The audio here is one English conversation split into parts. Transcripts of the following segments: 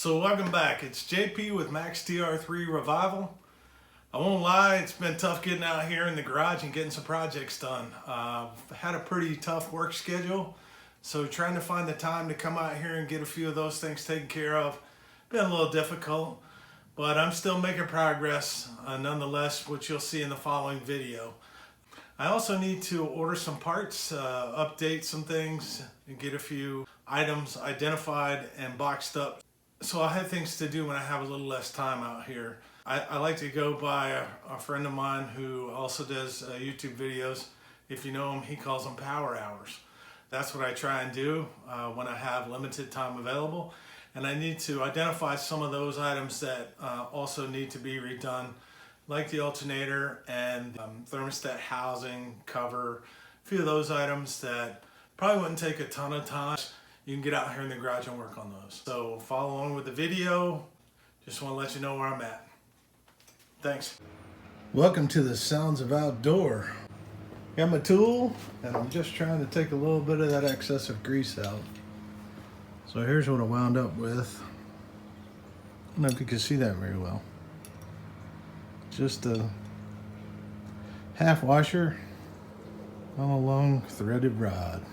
So welcome back. It's JP with Max Tr3 Revival. I won't lie, it's been tough getting out here in the garage and getting some projects done. I've had a pretty tough work schedule, so trying to find the time to come out here and get a few of those things taken care of been a little difficult, but I'm still making progress nonetheless, which you'll see in the following video. I also need to order some parts, update some things, and get a few items identified and boxed up. So I have things to do when I have a little less time out here. I like to go by a friend of mine who also does YouTube videos. If you know him, he calls them power hours. That's what I try and do when I have limited time available. And I need to identify some of those items that also need to be redone, like the alternator and thermostat housing, cover, a few of those items that probably wouldn't take a ton of time. You can get out here in the garage and work on those. So follow along with the video. Just want to let you know where I'm at. Thanks. Welcome to the Sounds of Outdoor. Got my tool and I'm just trying to take a little bit of that excess of grease out. So here's what I wound up with. I don't know if you can see that very well. Just a half washer on a long threaded rod.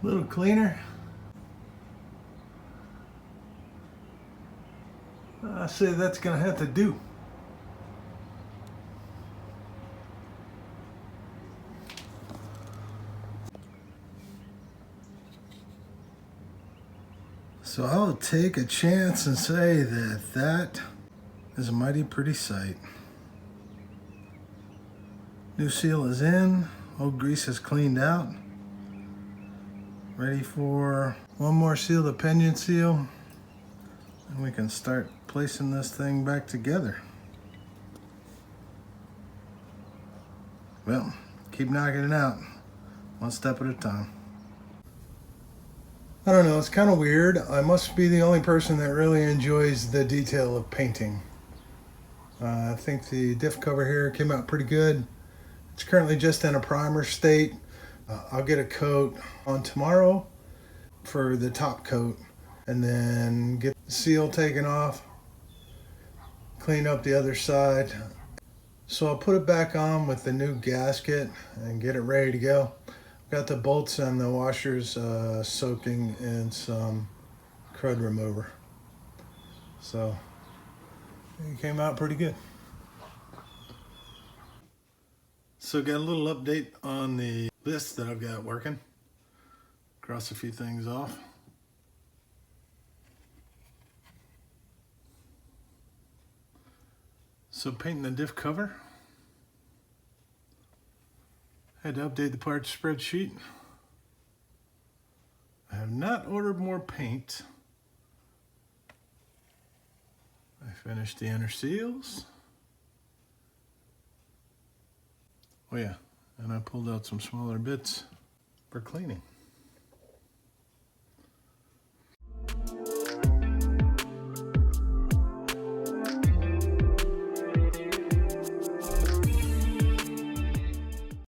Little cleaner. I say that's gonna have to do. So I'll take a chance and say that that is a mighty pretty sight. New seal is in, old grease is cleaned out. Ready for one more seal, the pinion seal, and we can start placing this thing back together. Well, keep knocking it out, one step at a time. I don't know, it's kind of weird. I must be the only person that really enjoys the detail of painting. I think the diff cover here came out pretty good. It's currently just in a primer state. I'll get a coat on tomorrow for the top coat and then get the seal taken off, clean up the other side. So I'll put it back on with the new gasket and get it ready to go. Got the bolts and the washers soaking in some crud remover. So it came out pretty good. So got a little update on the list that I've got working. Cross a few things off. So painting the diff cover. Had to update the parts spreadsheet. I have not ordered more paint. I finished the inner seals. Oh yeah, and I pulled out some smaller bits for cleaning.